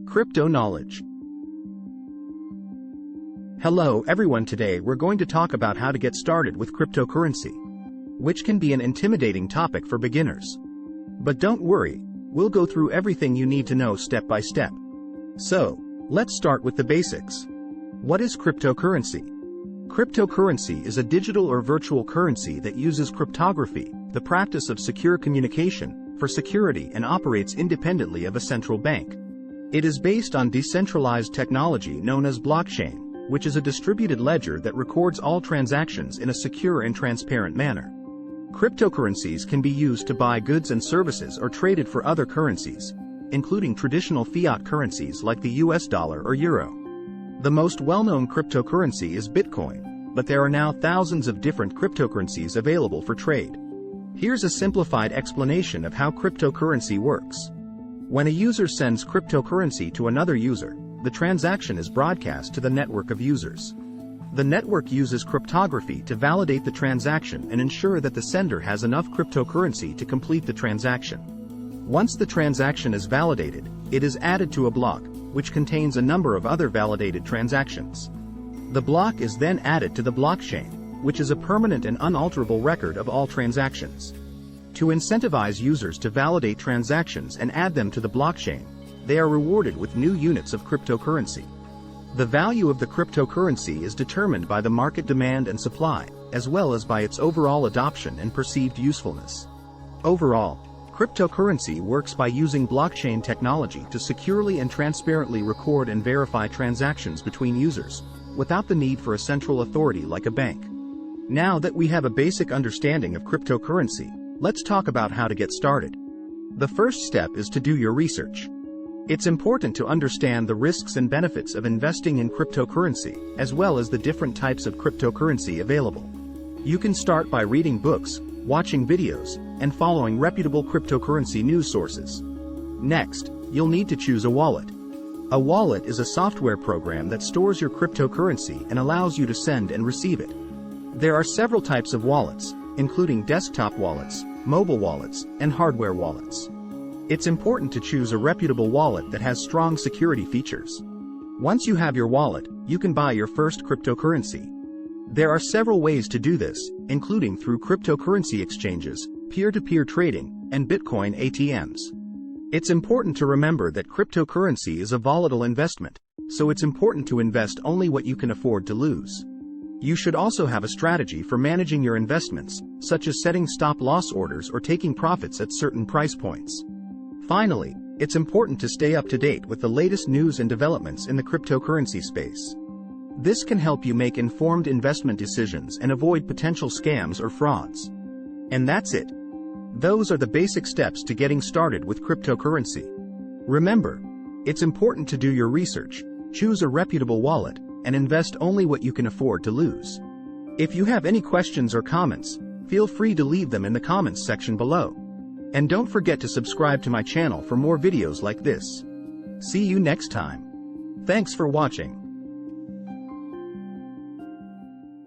Crypto knowledge. Hello everyone, today we're going to talk about how to get started with cryptocurrency, which can be an intimidating topic for beginners. But don't worry, we'll go through everything you need to know step by step. So, let's start with the basics. What is cryptocurrency? Cryptocurrency is a digital or virtual currency that uses cryptography, the practice of secure communication, for security and operates independently of a central bank. It is based on decentralized technology known as blockchain, which is a distributed ledger that records all transactions in a secure and transparent manner. Cryptocurrencies can be used to buy goods and services or traded for other currencies, including traditional fiat currencies like the US dollar or euro. The most well-known cryptocurrency is Bitcoin, but there are now thousands of different cryptocurrencies available for trade. Here's a simplified explanation of how cryptocurrency works. When a user sends cryptocurrency to another user, the transaction is broadcast to the network of users. The network uses cryptography to validate the transaction and ensure that the sender has enough cryptocurrency to complete the transaction. Once the transaction is validated, it is added to a block, which contains a number of other validated transactions. The block is then added to the blockchain, which is a permanent and unalterable record of all transactions. To incentivize users to validate transactions and add them to the blockchain, they are rewarded with new units of cryptocurrency. The value of the cryptocurrency is determined by the market demand and supply, as well as by its overall adoption and perceived usefulness. Overall, cryptocurrency works by using blockchain technology to securely and transparently record and verify transactions between users, without the need for a central authority like a bank. Now that we have a basic understanding of cryptocurrency, let's talk about how to get started. The first step is to do your research. It's important to understand the risks and benefits of investing in cryptocurrency, as well as the different types of cryptocurrency available. You can start by reading books, watching videos, and following reputable cryptocurrency news sources. Next, you'll need to choose a wallet. A wallet is a software program that stores your cryptocurrency and allows you to send and receive it. There are several types of wallets, including desktop wallets, mobile wallets, and hardware wallets. It's important to choose a reputable wallet that has strong security features. Once you have your wallet, you can buy your first cryptocurrency. There are several ways to do this, including through cryptocurrency exchanges, peer-to-peer trading, and Bitcoin ATMs. It's important to remember that cryptocurrency is a volatile investment, so it's important to invest only what you can afford to lose. You should also have a strategy for managing your investments, such as setting stop-loss orders or taking profits at certain price points. Finally, it's important to stay up to date with the latest news and developments in the cryptocurrency space. This can help you make informed investment decisions and avoid potential scams or frauds. And that's it. Those are the basic steps to getting started with cryptocurrency. Remember, it's important to do your research, choose a reputable wallet, and invest only what you can afford to lose. If you have any questions or comments, feel free to leave them in the comments section below. And don't forget to subscribe to my channel for more videos like this. See you next time. Thanks for watching.